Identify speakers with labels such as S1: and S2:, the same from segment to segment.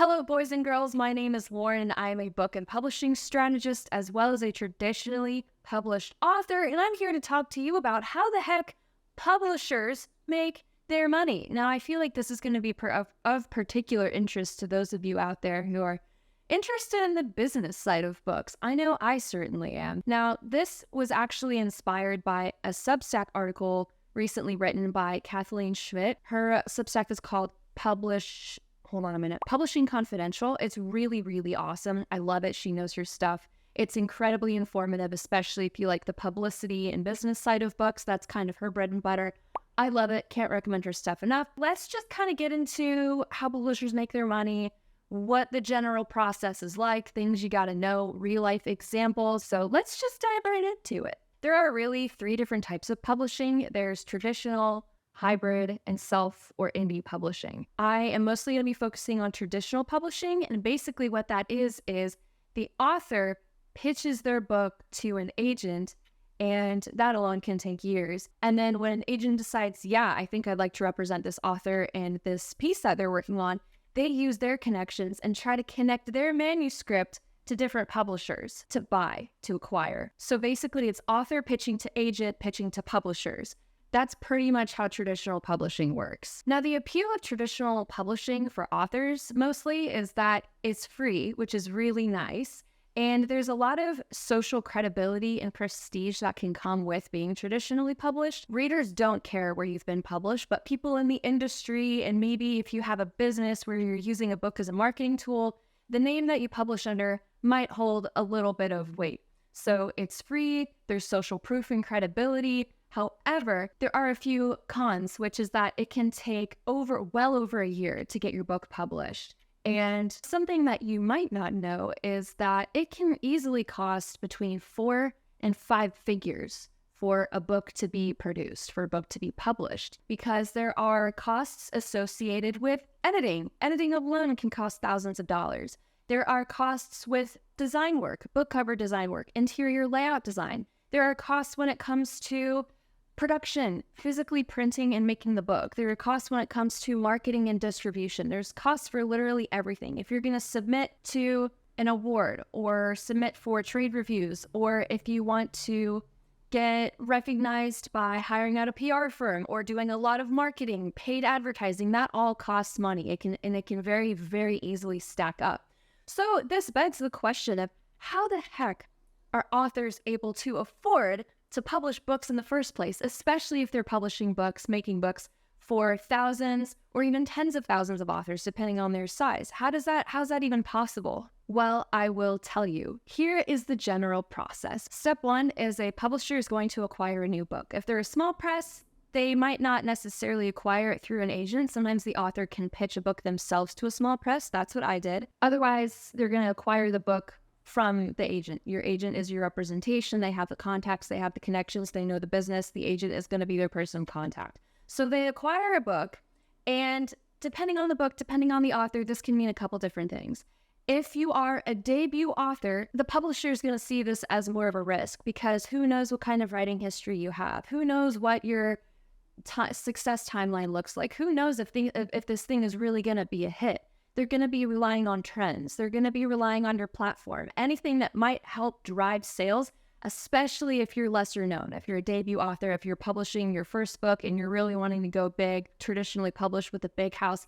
S1: Hello, boys and girls. My name is Lauren. I'm a book and publishing strategist as well as a traditionally published author, and I'm here to talk to you about how the heck publishers make their money. Now, I feel like this is going to be of particular interest to those of you out there who are interested in the business side of books. I know I certainly am. Now, this was actually inspired by a Substack article recently written by Kathleen Schmidt. Her Substack is called Publishing Confidential. It's really, really awesome. I love it. She knows her stuff. It's incredibly informative, especially if you like the publicity and business side of books. That's kind of her bread and butter. I love it. Can't recommend her stuff enough. Let's just kind of get into how publishers make their money, what the general process is like, things you got to know, real life examples. So let's just dive right into it. There are really 3 different types of publishing. There's traditional, hybrid, and self or indie publishing. I am mostly going to be focusing on traditional publishing, and basically what that is the author pitches their book to an agent, and that alone can take years. And then when an agent decides, yeah, I think I'd like to represent this author and this piece that they're working on, they use their connections and try to connect their manuscript to different publishers to buy, to acquire. So basically it's author pitching to agent, pitching to publishers. That's pretty much how traditional publishing works. Now, the appeal of traditional publishing for authors mostly is that it's free, which is really nice. And there's a lot of social credibility and prestige that can come with being traditionally published. Readers don't care where you've been published, but people in the industry, and maybe if you have a business where you're using a book as a marketing tool, the name that you publish under might hold a little bit of weight. So it's free, there's social proof and credibility. However, there are a few cons, which is that it can take well over a year to get your book published. And something that you might not know is that it can easily cost between 4 and 5 figures for a book to be produced, for a book to be published, because there are costs associated with editing. Editing alone can cost thousands of dollars. There are costs with design work, book cover design work, interior layout design. There are costs when it comes to production, physically printing and making the book. There are costs when it comes to marketing and distribution. There's costs for literally everything. If you're going to submit to an award or submit for trade reviews, or if you want to get recognized by hiring out a PR firm or doing a lot of marketing, paid advertising, that all costs money. It can very, very easily stack up. So this begs the question of how the heck are authors able to afford to publish books in the first place, especially if they're publishing books, making books for thousands or even tens of thousands of authors, depending on their size. How's that even possible? Well, I will tell you. Here is the general process. Step 1 is a publisher is going to acquire a new book. If they're a small press, they might not necessarily acquire it through an agent. Sometimes the author can pitch a book themselves to a small press. That's what I did. Otherwise, they're going to acquire the book from the agent. Your agent is your representation. They have the contacts, they have the connections, they know the business. The agent is going to be their person of contact. So they acquire a book, and depending on the book, depending on the author, this can mean a couple different things. If you are a debut author, the publisher is going to see this as more of a risk, because who knows what kind of writing history you have? Who knows what your success timeline looks like? Who knows if this thing is really going to be a hit? They're going to be relying on trends. They're going to be relying on your platform. Anything that might help drive sales, especially if you're lesser known. If you're a debut author, if you're publishing your first book and you're really wanting to go big, traditionally published with a big house,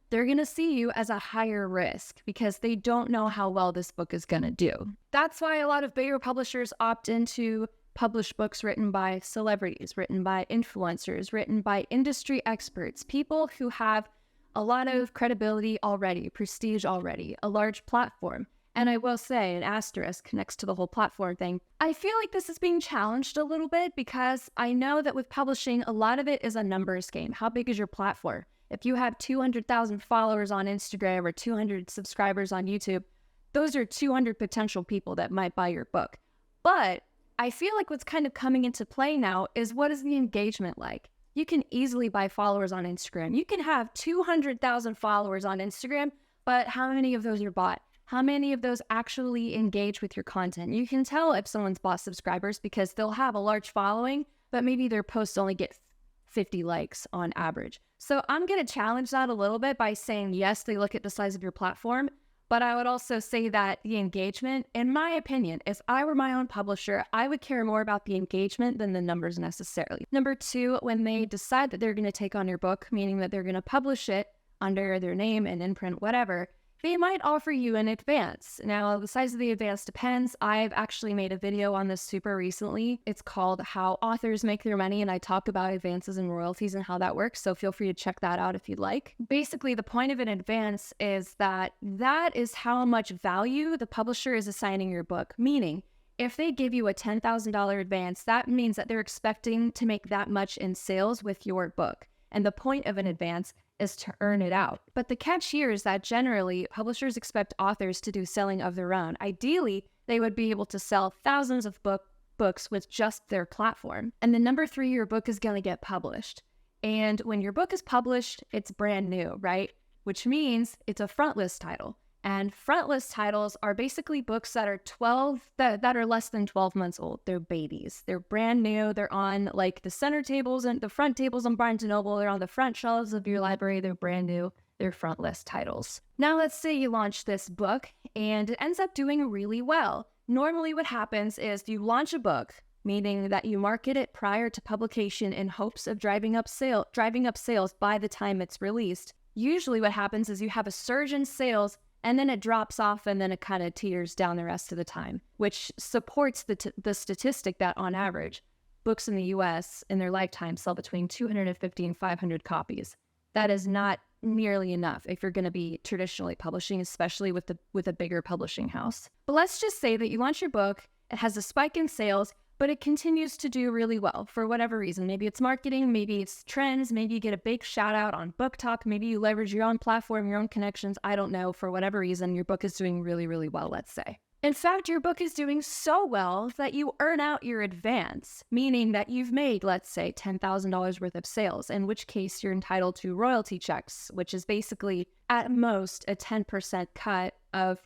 S1: they're going to see you as a higher risk because they don't know how well this book is going to do. That's why a lot of bigger publishers opt into publish books written by celebrities, written by influencers, written by industry experts, people who have a lot of credibility already, prestige already, a large platform. And I will say, an asterisk next to the whole platform thing, I feel like this is being challenged a little bit because I know that with publishing, a lot of it is a numbers game. How big is your platform? If you have 200,000 followers on Instagram or 200 subscribers on YouTube, those are 200 potential people that might buy your book. But I feel like what's kind of coming into play now is, what is the engagement like? You can easily buy followers on Instagram. You can have 200,000 followers on Instagram, but how many of those are bought? How many of those actually engage with your content? You can tell if someone's bought subscribers because they'll have a large following, but maybe their posts only get 50 likes on average. So I'm going to challenge that a little bit by saying, yes, they look at the size of your platform, but I would also say that the engagement, in my opinion, if I were my own publisher, I would care more about the engagement than the numbers necessarily. Number two, when they decide that they're going to take on your book, meaning that they're going to publish it under their name and imprint, whatever, they might offer you an advance. Now, the size of the advance depends. I've actually made a video on this super recently. It's called How Authors Make Their Money, and I talk about advances and royalties and how that works, so feel free to check that out if you'd like. Basically, the point of an advance is that is how much value the publisher is assigning your book, meaning if they give you a $10,000 advance, that means that they're expecting to make that much in sales with your book. And the point of an advance is to earn it out. But the catch here is that generally, publishers expect authors to do selling of their own. Ideally, they would be able to sell thousands of books with just their platform. And then number three, your book is going to get published. And when your book is published, it's brand new, right? Which means it's a front list title. And front list titles are basically books that are that are less than 12 months old. They're babies. They're brand new. They're on like the center tables and the front tables on Barnes & Noble. They're on the front shelves of your library. They're brand new. They're front list titles. Now let's say you launch this book and it ends up doing really well. Normally what happens is you launch a book, meaning that you market it prior to publication in hopes of driving up sales by the time it's released. Usually what happens is you have a surge in sales and then it drops off and then it kind of teeters down the rest of the time, which supports the statistic that on average, books in the US in their lifetime sell between 250 and 500 copies. That is not nearly enough if you're going to be traditionally publishing, especially with a bigger publishing house. But let's just say that you launch your book, it has a spike in sales, but it continues to do really well for whatever reason. Maybe it's marketing, maybe it's trends, maybe you get a big shout out on Book Talk, maybe you leverage your own platform, your own connections. I don't know. For whatever reason, your book is doing really, really well, let's say. In fact, your book is doing so well that you earn out your advance, meaning that you've made, let's say, $10,000 worth of sales, in which case you're entitled to royalty checks, which is basically at most a 10% cut of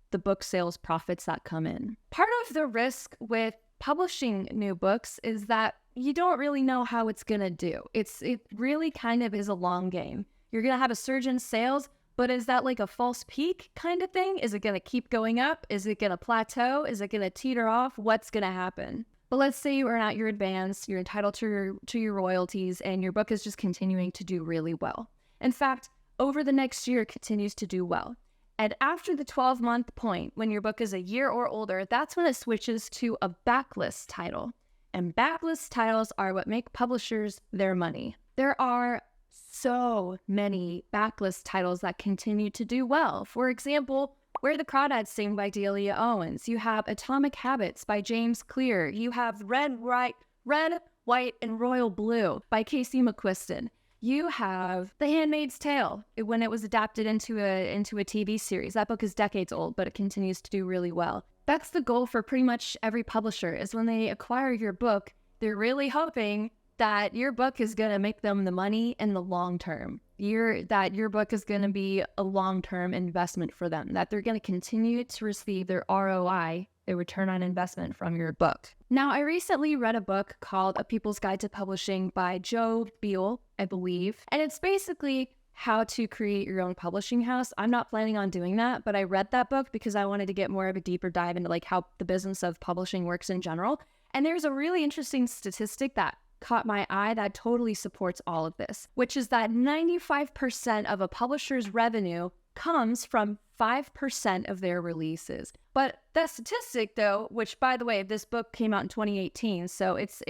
S1: the book sales profits that come in. Part of the risk with publishing new books is that you don't really know how it's going to do. It really kind of is a long game. You're going to have a surge in sales, but is that like a false peak kind of thing? Is it going to keep going up? Is it going to plateau? Is it going to teeter off? What's going to happen? But let's say you earn out your advance, you're entitled to your royalties, and your book is just continuing to do really well. In fact, over the next year, it continues to do well. And after the 12-month point, when your book is a year or older, that's when it switches to a backlist title. And backlist titles are what make publishers their money. There are so many backlist titles that continue to do well. For example, Where the Crawdads Sing by Delia Owens. You have Atomic Habits by James Clear. You have Red, White, and Royal Blue by Casey McQuiston. You have The Handmaid's Tale when it was adapted into a TV series. That book is decades old, but it continues to do really well. That's the goal for pretty much every publisher, is when they acquire your book, they're really hoping that your book is going to make them the money in the long term. That your book is going to be a long-term investment for them, that they're going to continue to receive their ROI, their return on investment, from your book. Now, I recently read a book called A People's Guide to Publishing by Joe Beal, I believe, and it's basically how to create your own publishing house. I'm not planning on doing that, but I read that book because I wanted to get more of a deeper dive into like how the business of publishing works in general. And there's a really interesting statistic that caught my eye that totally supports all of this, which is that 95% of a publisher's revenue comes from 5% of their releases. But that statistic, though, which, by the way, this book came out in 2018, so it's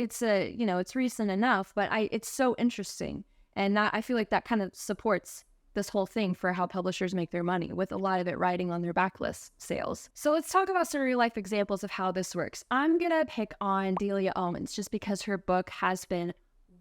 S1: recent enough, but it's so interesting. And I feel like that kind of supports this whole thing for how publishers make their money, with a lot of it riding on their backlist sales. So let's talk about some real life examples of how this works. I'm gonna pick on Delia Owens just because her book has been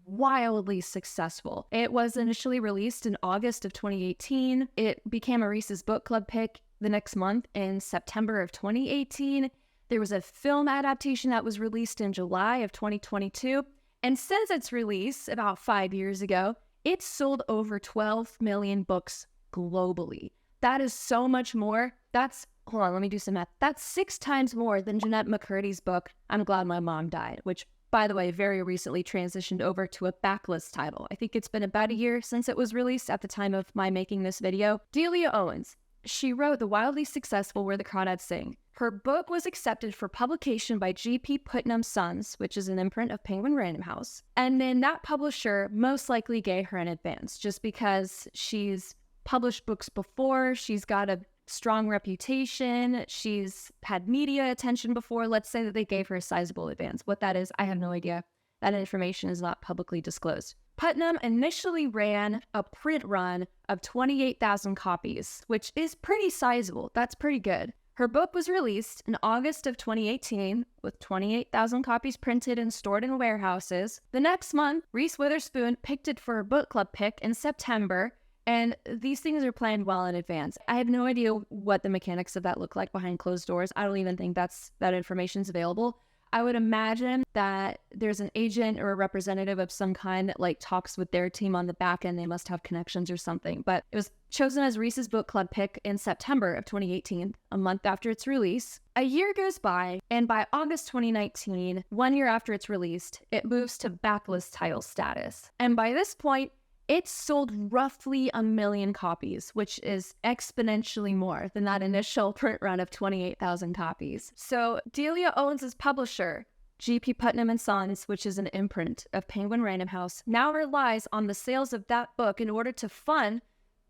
S1: wildly successful. It was initially released in August of 2018. It became a Reese's Book Club pick the next month in September of 2018. There was a film adaptation that was released in July of 2022. And since its release about 5 years ago, it's sold over 12 million books globally. That is so much more. Hold on, let me do some math. That's 6 times more than Jeanette McCurdy's book, I'm Glad My Mom Died, which by the way, very recently transitioned over to a backlist title. I think it's been about a year since it was released at the time of my making this video. Delia Owens. She wrote The Wildly Successful Where the Crawdads Sing. Her book was accepted for publication by G.P. Putnam Sons, which is an imprint of Penguin Random House. And then that publisher most likely gave her an advance just because she's published books before, she's got a strong reputation, she's had media attention before. Let's say that they gave her a sizable advance. What that is, I have no idea. That information is not publicly disclosed. Putnam initially ran a print run of 28,000 copies, which is pretty sizable. That's pretty good. Her book was released in August of 2018 with 28,000 copies printed and stored in warehouses. The next month, Reese Witherspoon picked it for her book club pick in September, and these things are planned well in advance. I have no idea what the mechanics of that look like behind closed doors. I don't even think that information is available. I would imagine that there's an agent or a representative of some kind that like talks with their team on the back end. They must have connections or something. But it was chosen as Reese's book club pick in September of 2018, a month after its release. A year goes by, and by August 2019, 1 year after it's released, it moves to backlist title status. And by this point, it's sold roughly 1 million copies, which is exponentially more than that initial print run of 28,000 copies. So Delia Owens' publisher, G.P. Putnam & Sons, which is an imprint of Penguin Random House, now relies on the sales of that book in order to fund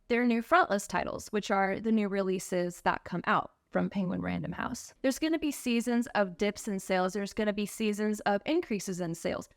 S1: their new frontlist titles, which are the new releases that come out from Penguin Random House. There's going to be seasons of dips in sales. There's going to be seasons of increases in sales.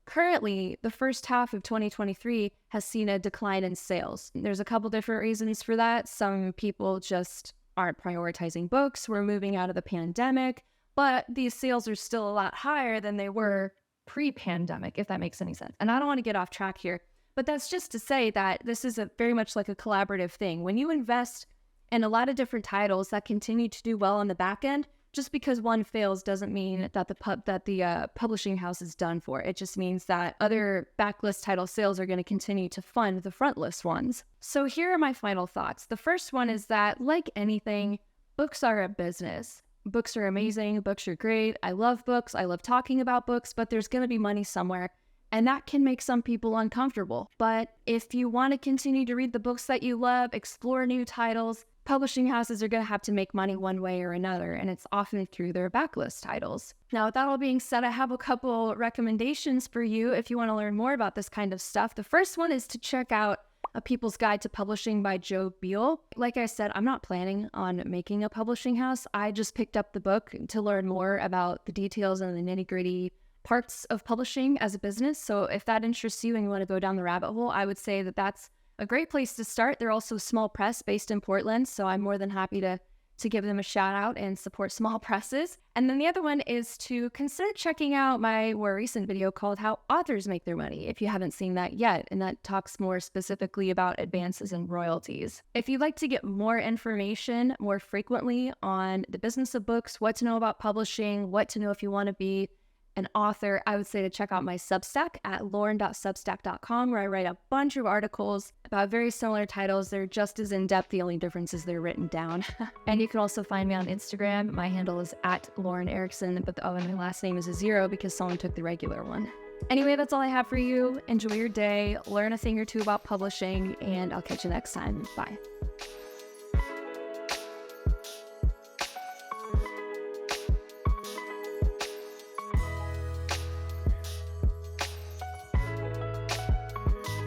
S1: Currently, the first half of 2023 has seen a decline in sales. There's a couple different reasons for that. Some people just aren't prioritizing books. We're moving out of the pandemic, but these sales are still a lot higher than they were pre-pandemic, if that makes any sense. And I don't want to get off track here, but that's just to say that this is very much like a collaborative thing. When you invest in a lot of different titles that continue to do well on the back end, just because one fails doesn't mean that the publishing house is done for. It just means that other backlist title sales are going to continue to fund the frontlist ones. So here are my final thoughts. The first one is that, like anything, books are a business. Books are amazing. Books are great. I love books. I love talking about books, but there's going to be money somewhere. And that can make some people uncomfortable. But if you want to continue to read the books that you love, explore new titles, publishing houses are going to have to make money one way or another, and it's often through their backlist titles. Now, with that all being said, I have a couple recommendations for you if you want to learn more about this kind of stuff. The first one is to check out A People's Guide to Publishing by Joe Beal. Like I said, I'm not planning on making a publishing house. I just picked up the book to learn more about the details and the nitty-gritty parts of publishing as a business. So if that interests you and you want to go down the rabbit hole, I would say that that's a great place to start. They're also a small press based in Portland, so I'm more than happy to give them a shout out and support small presses. And then the other one is to consider checking out my more recent video called How Authors Make Their Money, if you haven't seen that yet, and that talks more specifically about advances and royalties. If you'd like to get more information more frequently on the business of books, what to know about publishing, what to know if you want to be an author, I would say to check out my Substack at lauren.substack.com, where I write a bunch of articles about very similar titles. They're just as in-depth. The only difference is they're written down. And you can also find me on Instagram. My handle is at Lauren Erickson, but my last name is a 0 because someone took the regular one. Anyway, that's all I have for you. Enjoy your day, learn a thing or two about publishing, and I'll catch you next time. Bye.